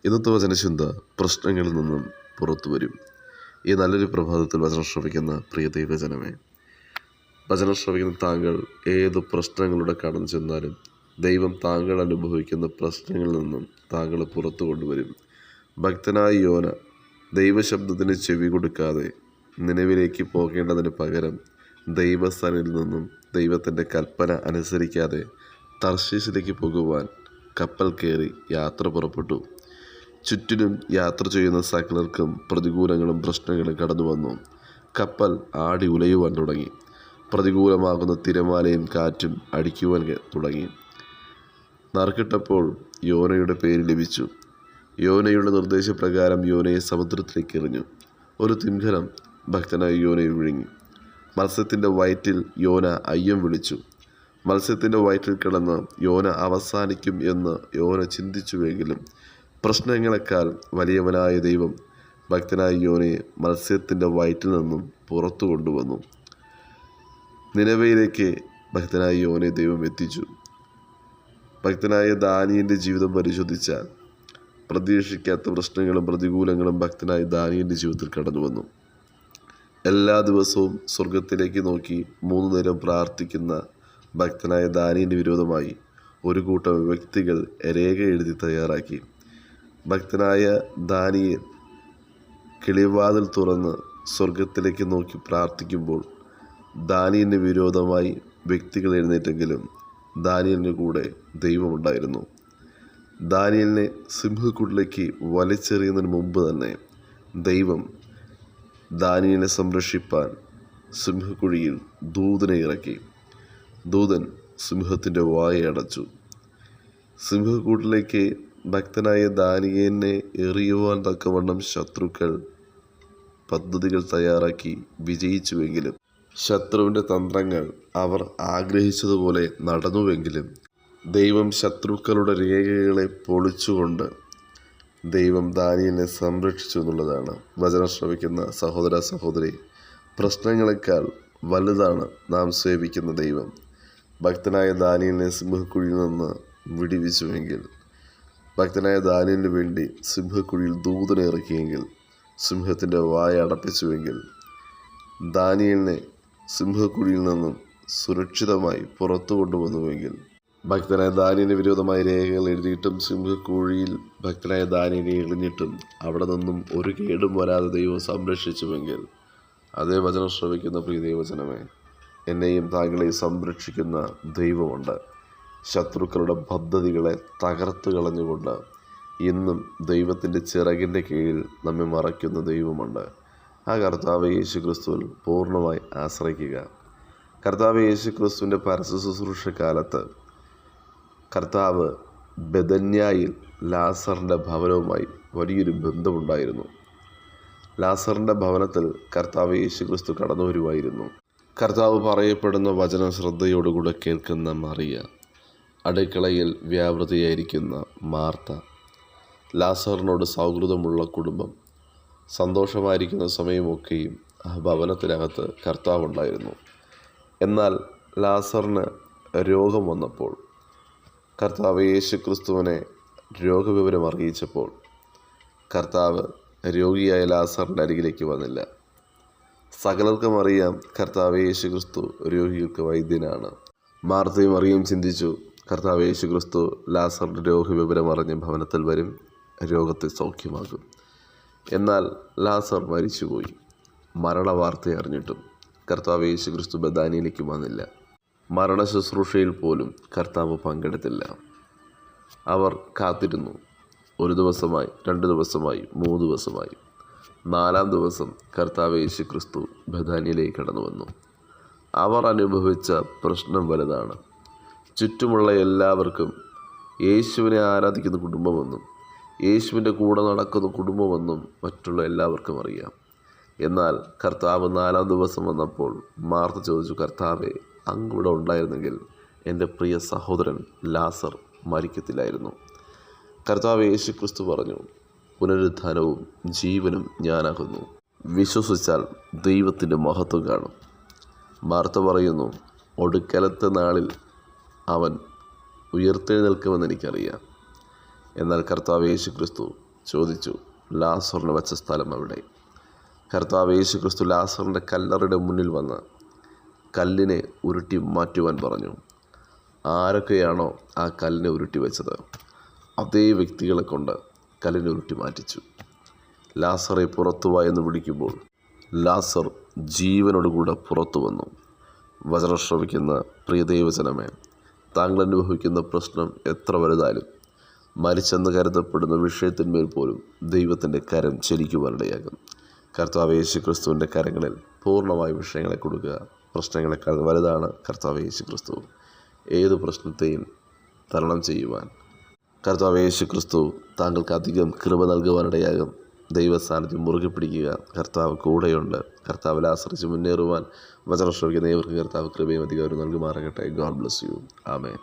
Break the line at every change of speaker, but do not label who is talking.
ഇന്നത്തെ വചനചിന്ത പ്രശ്നങ്ങളിൽ നിന്നും പുറത്തു വരും. ഈ നല്ലൊരു പ്രഭാതത്തിൽ വചനം ശ്രവിക്കുന്ന പ്രിയ ദൈവജനമേ, വചനം ശ്രവിക്കുന്ന താങ്കൾ ഏത് പ്രശ്നങ്ങളുടെ കടന്നു ചെന്നാലും ദൈവം താങ്കൾ അനുഭവിക്കുന്ന പ്രശ്നങ്ങളിൽ നിന്നും താങ്കളെ പുറത്തു കൊണ്ടുവരും. ഭക്തനായ യോന ദൈവശബ്ദത്തിന് ചെവി കൊടുക്കാതെ നിനവിലേക്ക് പോകേണ്ടതിന് പകരം ദൈവസ്ഥാനിൽ നിന്നും ദൈവത്തിൻ്റെ കൽപ്പന അനുസരിക്കാതെ തർശീസിലേക്ക് പോകുവാൻ കപ്പൽ കയറി യാത്ര പുറപ്പെട്ടു. ചുറ്റിനും യാത്ര ചെയ്യുന്ന സകലർക്കും പ്രതികൂലങ്ങളും പ്രശ്നങ്ങളും കടന്നു വന്നു. കപ്പൽ ആടി ഉലയുവാൻ തുടങ്ങി. പ്രതികൂലമാകുന്ന തിരമാലയും കാറ്റും അടിക്കുവാൻ തുടങ്ങി. നറുക്കിട്ടപ്പോൾ യോനയുടെ പേര് ലഭിച്ചു. യോനയുടെ നിർദ്ദേശപ്രകാരം യോനയെ സമുദ്രത്തിലേക്ക് എറിഞ്ഞു. ഒരു തിമിംഗലം ഭക്തനായ യോനയെ വിഴുങ്ങി. മത്സ്യത്തിൻ്റെ വയറ്റിൽ യോന അയ്യം വിളിച്ചു. മത്സ്യത്തിൻ്റെ വയറ്റിൽ കിടന്ന് യോന അവസാനിക്കും എന്ന് യോന ചിന്തിച്ചുവെങ്കിലും പ്രശ്നങ്ങളെക്കാൾ വലിയവനായ ദൈവം ഭക്തനായ യോനയെ മത്സ്യത്തിൻ്റെ വയറ്റിൽ നിന്നും പുറത്തു കൊണ്ടുവന്നു. നിനവയിലേക്ക് ഭക്തനായ യോനയെ ദൈവം എത്തിച്ചു. ഭക്തനായ ദാനിയേലിൻ്റെ ജീവിതം പരിശോധിച്ചാൽ പ്രതീക്ഷിക്കാത്ത പ്രശ്നങ്ങളും പ്രതികൂലങ്ങളും ഭക്തനായ ദാനിയേലിൻ്റെ ജീവിതത്തിൽ കടന്നു വന്നു. എല്ലാ ദിവസവും സ്വർഗത്തിലേക്ക് നോക്കി 3 നേരം പ്രാർത്ഥിക്കുന്ന ഭക്തനായ ദാനിയേലിന് വിരോധമായി ഒരു കൂട്ടം വ്യക്തികൾ രേഖ എഴുതി തയ്യാറാക്കി. ഭക്തനായ ദാനിയേൽ കിളിവാതിൽ തുറന്ന് സ്വർഗത്തിലേക്ക് നോക്കി പ്രാർത്ഥിക്കുമ്പോൾ ദാനിയേലിന് വിരോധമായി വ്യക്തികൾ എഴുന്നേറ്റെങ്കിലും ദാനിയേലിന് കൂടെ ദൈവമുണ്ടായിരുന്നു. ദാനിയേലിനെ സിംഹക്കൂട്ടിലേക്ക് വലിച്ചെറിയുന്നതിന് മുമ്പ് തന്നെ ദൈവം ദാനിയേലിനെ സംരക്ഷിപ്പാൻ സിംഹക്കുഴിയിൽ ദൂതനെ ഇറക്കി. ദൂതൻ സിംഹത്തിൻ്റെ വായ അടച്ചു. സിംഹക്കൂട്ടിലേക്ക് ഭക്തനായ ദാനിയേലിനെ എറിയുവാൻ തക്കവണ്ണം ശത്രുക്കൾ പദ്ധതികൾ തയ്യാറാക്കി വിജയിച്ചുവെങ്കിലും ശത്രുവിൻ്റെ തന്ത്രങ്ങൾ അവർ ആഗ്രഹിച്ചതുപോലെ നടന്നുവെങ്കിലും ദൈവം ശത്രുക്കളുടെ രേഖകളെ പൊളിച്ചുകൊണ്ട് ദൈവം ദാനിയേലിനെ സംരക്ഷിച്ചു എന്നുള്ളതാണ്. വചനം ശ്രവിക്കുന്ന സഹോദര സഹോദരി, പ്രശ്നങ്ങളെക്കാൾ വലുതാണ് നാം സേവിക്കുന്ന ദൈവം. ഭക്തനായ ദാനിയേലിനെ സിംഹക്കുഴിയിൽ നിന്ന് വിടുവിച്ചുവെങ്കിൽ, ഭക്തനായ ദാനിയേലിന് വേണ്ടി സിംഹക്കുഴിയിൽ ദൂതനെ ഇറക്കിയെങ്കിൽ, സിംഹത്തിൻ്റെ വായ അടപ്പിച്ചുവെങ്കിൽ, ദാനിയേലിനെ സിംഹക്കുഴിയിൽ നിന്നും സുരക്ഷിതമായി പുറത്തു കൊണ്ടുവന്നുവെങ്കിൽ, ഭക്തനായ ദാനിയേലിന് വിരോധമായ രേഖകൾ എഴുതിയിട്ടും സിംഹക്കുഴിയിൽ ഭക്തനായ ദാനിയേലിനെ എറിഞ്ഞിട്ടും അവിടെ നിന്നും ഒരു കേടും വരാതെ ദൈവം സംരക്ഷിച്ചുവെങ്കിൽ, അതേ വചനം ശ്രവിക്കുന്ന പ്രിയ ദൈവജനമേ, എന്നെയും താങ്കളെയും സംരക്ഷിക്കുന്ന ദൈവമുണ്ട്. ശത്രുക്കളുടെ പദ്ധതികളെ തകർത്ത് കളഞ്ഞുകൊണ്ട് ഇന്നും ദൈവത്തിൻ്റെ ചിറകിൻ്റെ കീഴിൽ നമ്മെ മറയ്ക്കുന്ന ദൈവമുണ്ട്. ആ കർത്താവ് യേശു ക്രിസ്തുവിൽ പൂർണ്ണമായി ആശ്രയിക്കുക. കർത്താവ് യേശു ക്രിസ്തുവിൻ്റെ പരസ്യ ശുശ്രൂഷ കാലത്ത് കർത്താവ് ബെഥന്യായിൽ ലാസറിൻ്റെ ഭവനവുമായി വലിയൊരു ബന്ധമുണ്ടായിരുന്നു. ലാസറിൻ്റെ ഭവനത്തിൽ കർത്താവ് യേശു ക്രിസ്തു കടന്നു വരുമായിരുന്നു. കർത്താവ് പറയപ്പെടുന്ന വചനം ശ്രദ്ധയോടുകൂടെ കേൾക്കുന്ന മറിയ, അടുക്കളയിൽ വ്യാപൃതിയായിരിക്കുന്ന മാർത്ത, ലാസറിനോട് സൗഹൃദമുള്ള കുടുംബം, സന്തോഷമായിരിക്കുന്ന സമയമൊക്കെയും ആ ഭവനത്തിനകത്ത് കർത്താവുണ്ടായിരുന്നു. എന്നാൽ ലാസറിന് രോഗം വന്നപ്പോൾ കർത്താവ് യേശു ക്രിസ്തുവിനെ രോഗവിവരം അറിയിച്ചപ്പോൾ കർത്താവ് രോഗിയായ ലാസറിൻ്റെ അരികിലേക്ക് വന്നില്ല. സകലർക്കും അറിയാം കർത്താവ് യേശു ക്രിസ്തു രോഗികൾക്ക് വൈദ്യനാണ്. മാർത്തയും മറിയയും ചിന്തിച്ചു, കർത്താവ് യേശു ക്രിസ്തു ലാസറിൻ്റെ രോഗവിവരം അറിഞ്ഞ് ഭവനത്തിൽ വരും, രോഗത്തെ സൗഖ്യമാകും. എന്നാൽ ലാസർ മരിച്ചുപോയി. മരണവാർത്ത അറിഞ്ഞിട്ടും കർത്താവ് യേശു ക്രിസ്തു ബഥാനിയിലേക്ക് വന്നില്ല. മരണ ശുശ്രൂഷയിൽ പോലും കർത്താവ് പങ്കെടുത്തില്ല. അവർ കാത്തിരുന്നു. 1 ദിവസമായി, 2 ദിവസമായി, 3 ദിവസമായി. 4-ാം ദിവസം കർത്താവ് യേശു ക്രിസ്തു ബഥാനിയിലേക്ക് കടന്നു വന്നു. അവർ അനുഭവിച്ച പ്രശ്നം വലുതാണ്. ചുറ്റുമുള്ള എല്ലാവർക്കും യേശുവിനെ ആരാധിക്കുന്ന കുടുംബമെന്നും യേശുവിൻ്റെ കൂടെ നടക്കുന്ന കുടുംബമെന്നും മറ്റുള്ള എല്ലാവർക്കും അറിയാം. എന്നാൽ കർത്താവ് 4-ാം ദിവസം വന്നപ്പോൾ മാർത്ത ചോദിച്ചു, കർത്താവേ, അങ്ങ് ഉണ്ടായിരുന്നെങ്കിൽ എൻ്റെ പ്രിയ സഹോദരൻ ലാസർ മരിക്കത്തില്ലായിരുന്നു. കർത്താവ് യേശു ക്രിസ്തു പറഞ്ഞു, പുനരുത്ഥാനവും ജീവനും ഞാനാകുന്നു. വിശ്വസിച്ചാൽ ദൈവത്തിൻ്റെ മഹത്വം കാണും. മാർത്ത പറയുന്നു, ഒടുക്കലത്തെ നാളിൽ അവൻ ഉയർത്തെഴുന്നേൽക്കുമെന്ന് എനിക്കറിയാം. എന്നാൽ കർത്താവ് യേശു ക്രിസ്തു ചോദിച്ചു, ലാസറിനെ വെച്ച സ്ഥലം എവിടെ? കർത്താവ് യേശു ക്രിസ്തു ലാസറിൻ്റെ കല്ലറയുടെ മുന്നിൽ വന്ന് കല്ലിനെ ഉരുട്ടി മാറ്റുവാൻ പറഞ്ഞു. ആരൊക്കെയാണോ ആ കല്ലിനെ ഉരുട്ടി വെച്ചത്, അതേ വ്യക്തികളെ കൊണ്ട് കല്ലിനെ ഉരുട്ടി മാറ്റിച്ചു. ലാസറെ പുറത്തു വാ എന്ന് വിളിക്കുമ്പോൾ ലാസർ ജീവനോടുകൂടെ പുറത്തു വന്നു. വചനം ശ്രവിക്കുന്ന പ്രിയ ദൈവജനമേ, താങ്കൾ അനുഭവിക്കുന്ന പ്രശ്നം എത്ര വലുതായാലും മരിച്ചെന്ന് കരുതപ്പെടുന്ന വിഷയത്തിന്മേൽ പോലും ദൈവത്തിൻ്റെ കരം ചലിക്കുവാനിടയാകും. കർത്താവ് യേശു ക്രിസ്തുവിൻ്റെ കരങ്ങളിൽ പൂർണ്ണമായ വിഷയങ്ങളെ കൊടുക്കുക. പ്രശ്നങ്ങളെക്കാൾ വലുതാണ് കർത്താവ് യേശു ക്രിസ്തു. ഏതു പ്രശ്നത്തെയും തരണം ചെയ്യുവാൻ കർത്താവ് യേശു ക്രിസ്തു താങ്കൾക്ക് അധികം കൃപ നൽകുവാനിടയാകും. ദൈവസാന്നിധ്യം മുറുകെ പിടിക്കുക. കർത്താവ് കൂടെയുണ്ട്. കർത്താവിൽ ആശ്രയിച്ച് മുന്നേറുവാൻ വചനം ശ്രവിക്കുന്ന ഏവർക്കും കർത്താവ് കൃപയും അധികാരവും നൽകുമാറാകട്ടെ. God bless you. ആമേൻ.